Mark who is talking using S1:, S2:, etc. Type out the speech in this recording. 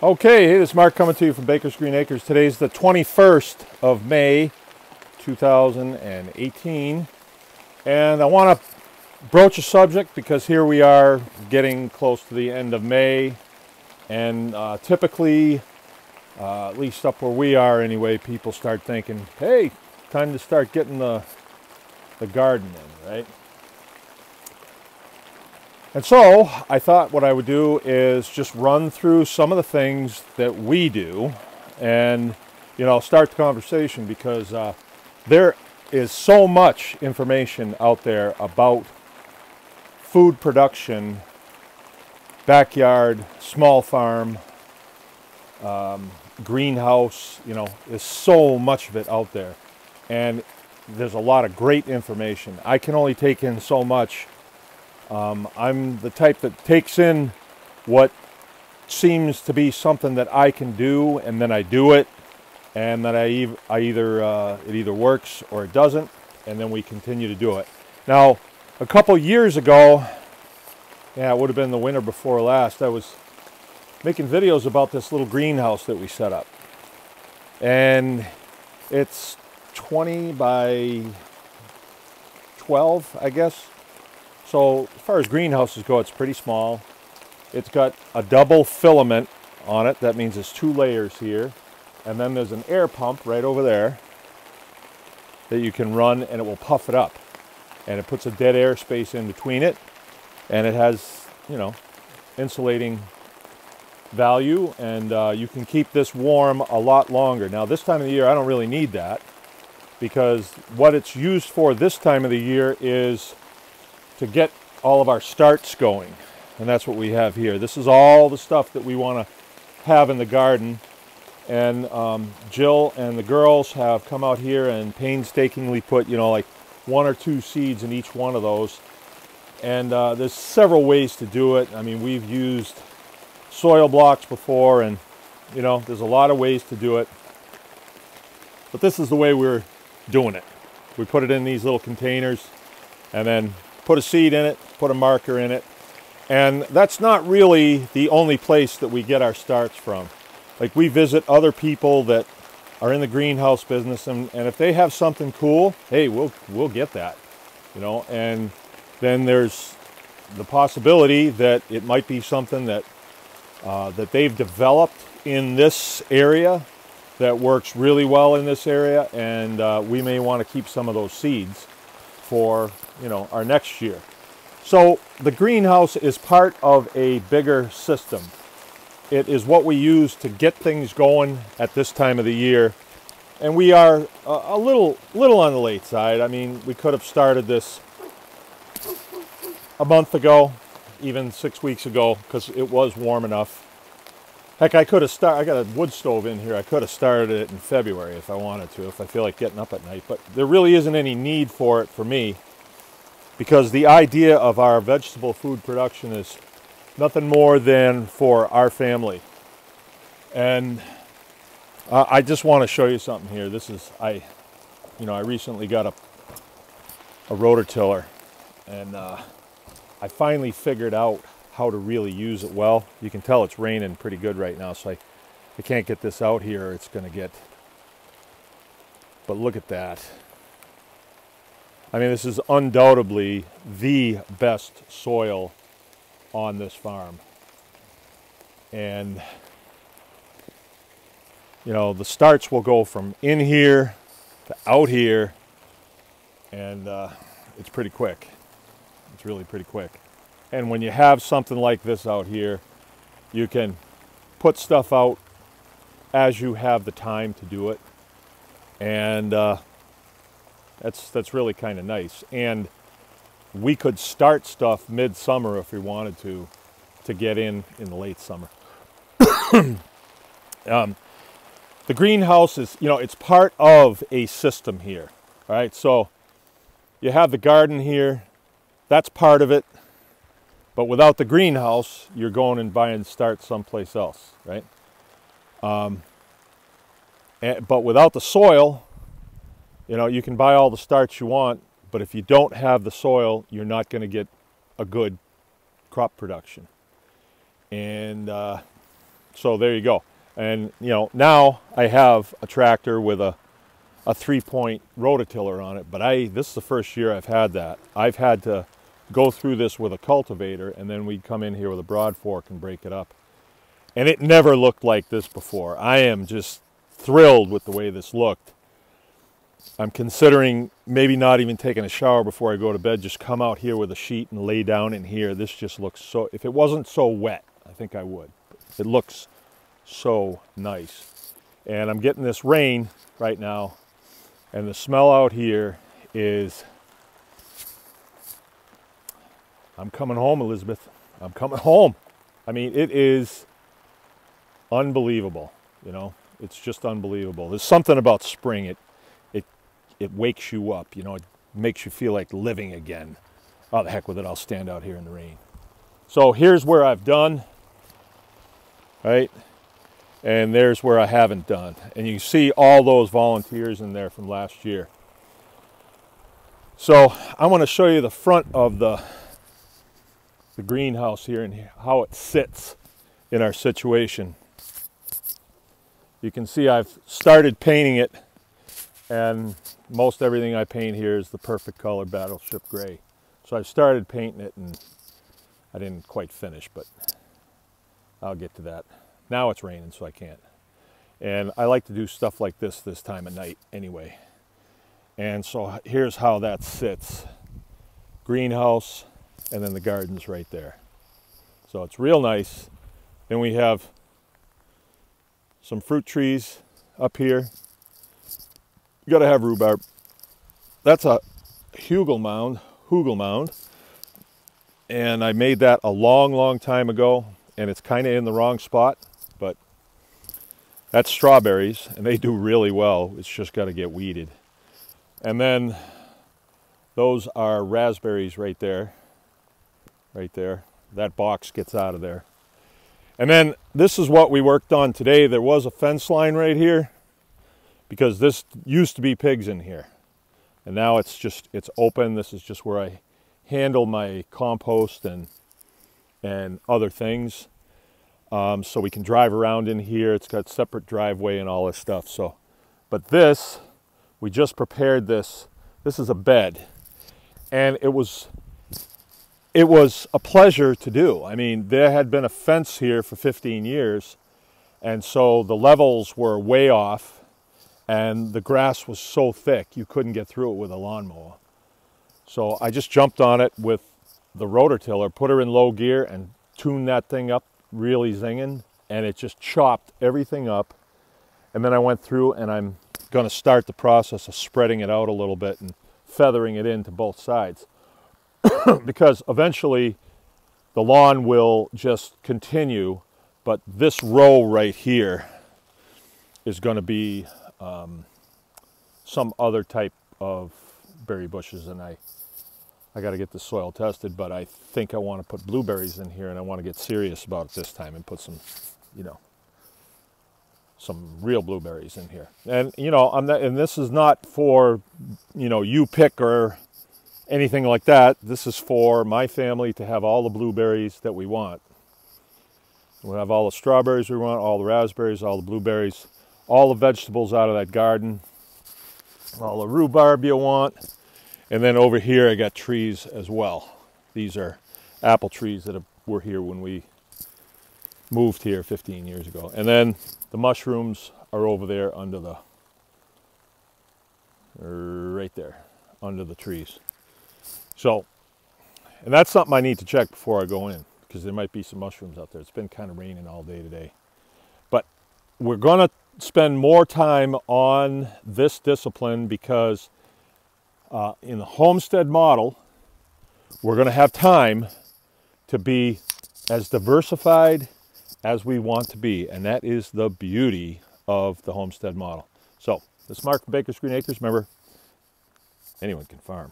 S1: Okay, hey, this is Mark coming to you from Baker's Green Acres. Today's the 21st of May, 2018. And I want to broach a subject because here we are getting close to the end of May. And typically, at least up where we are anyway, people start thinking, hey, time to start getting the garden in, right? And so I thought what I would do is just run through some of the things that we do and, start the conversation because there is so much information out there about food production, backyard, small farm, greenhouse, there's so much of it out there. And there's a lot of great information. I can only take in so much. I'm the type that takes in what seems to be something that I can do, and then I do it, and then it either works or it doesn't, and then we continue to do it. Now, a couple years ago, it would have been the winter before last, I was making videos about this little greenhouse that we set up, and it's 20 by 12, I guess. So as far as greenhouses go, it's pretty small. It's got a double filament on it. That means it's 2 layers here. And then there's an air pump right over there that you can run, and it will puff it up. And it puts a dead air space in between it. And it has, insulating value. And you can keep this warm a lot longer. Now, this time of the year, I don't really need that, because what it's used for this time of the year is to get all of our starts going. And that's what we have here. This is all the stuff that we want to have in the garden. And Jill and the girls have come out here and painstakingly put, like 1 or 2 seeds in each one of those. And there's several ways to do it. I mean, we've used soil blocks before, and, there's a lot of ways to do it. But this is the way we're doing it. We put it in these little containers and then put a seed in it, put a marker in it. And that's not really the only place that we get our starts from. Like, we visit other people that are in the greenhouse business, and if they have something cool, hey, we'll get that, and then there's the possibility that it might be something that that they've developed in this area that works really well in this area, and we may want to keep some of those seeds for our next year. So the greenhouse is part of a bigger system. It is what we use to get things going at this time of the year, and we are a little on the late side. I mean, we could have started this a month ago, even 6 weeks ago, because it was warm enough. Heck, I could have started. I got a wood stove in here. I could have started it in February if I wanted to, if I feel like getting up at night. But there really isn't any need for it for me, because the idea of our vegetable food production is nothing more than for our family. And I just want to show you something here. This is, I recently got a rototiller, and I finally figured out how to really use it well. You can tell it's raining pretty good right now, so I can't get this out here, or it's going to get, but look at that. I mean, this is undoubtedly the best soil on this farm. And, the starts will go from in here to out here, and it's pretty quick. It's really pretty quick. And when you have something like this out here, you can put stuff out as you have the time to do it. And that's really kind of nice. And we could start stuff midsummer if we wanted to get in the late summer. The greenhouse is, it's part of a system here. All right, so you have the garden here. That's part of it. But without the greenhouse, you're going and buying starts someplace else, right? But without the soil, you can buy all the starts you want, but if you don't have the soil, you're not going to get a good crop production. And So there you go. And you know, now I have a tractor with a 3-point rototiller on it, but this is the first year I've had that. I've had to go through this with a cultivator, and then we'd come in here with a broad fork and break it up. And it never looked like this before. I am just thrilled with the way this looked. I'm considering maybe not even taking a shower before I go to bed, just come out here with a sheet and lay down in here. This just looks so, if it wasn't so wet, I think I would. It looks so nice. And I'm getting this rain right now, and the smell out here is, I'm coming home, Elizabeth. I'm coming home. I mean, it is unbelievable, you know. It's just unbelievable. There's something about spring. It wakes you up, you know. It makes you feel like living again. Oh, the heck with it. I'll stand out here in the rain. So here's where I've done, right? And there's where I haven't done. And you see all those volunteers in there from last year. So I want to show you the front of the greenhouse here and how it sits in our situation. You can see I've started painting it, and most everything I paint here is the perfect color Battleship Gray. So I've started painting it, and I didn't quite finish, but I'll get to that. Now it's raining, so I can't. And I like to do stuff like this time of night anyway. And so here's how that sits. Greenhouse, and then the garden's right there. So it's real nice. Then we have some fruit trees up here. You gotta have rhubarb. That's a hugel mound. And I made that a long time ago, and it's kind of in the wrong spot, but that's strawberries, and they do really well. It's just got to get weeded. And then those are raspberries right there. Right there. That box gets out of there. And then this is what we worked on today. There was a fence line right here, because this used to be pigs in here. And now it's open. This is just where I handle my compost and other things. So we can drive around in here. It's got separate driveway and all this stuff. So, but this, we just prepared this. This is a bed. And it was a pleasure to do. I mean, there had been a fence here for 15 years. And so the levels were way off. And the grass was so thick, you couldn't get through it with a lawnmower. So I just jumped on it with the rototiller, put her in low gear, and tuned that thing up really zinging, and it just chopped everything up. And then I went through, and I'm going to start the process of spreading it out a little bit and feathering it into both sides. Because eventually the lawn will just continue, but this row right here is going to be some other type of berry bushes, and I got to get the soil tested, but I think I want to put blueberries in here, and I want to get serious about it this time and put some, you know, some real blueberries in here. And you know, and this is not for, you know, you pick or anything like that. This is for my family to have all the blueberries that we want. We'll have all the strawberries we want, all the raspberries, all the blueberries, all the vegetables out of that garden, all the rhubarb you want. And then over here I got trees as well. These are apple trees that were here when we moved here 15 years ago. And then the mushrooms are over there under the, right there, under the trees. So, and that's something I need to check before I go in, because there might be some mushrooms out there. It's been kind of raining all day today. But we're going to spend more time on this discipline, because in the homestead model, we're going to have time to be as diversified as we want to be, and that is the beauty of the homestead model. So, this is Mark from Baker's Green Acres. Remember, anyone can farm.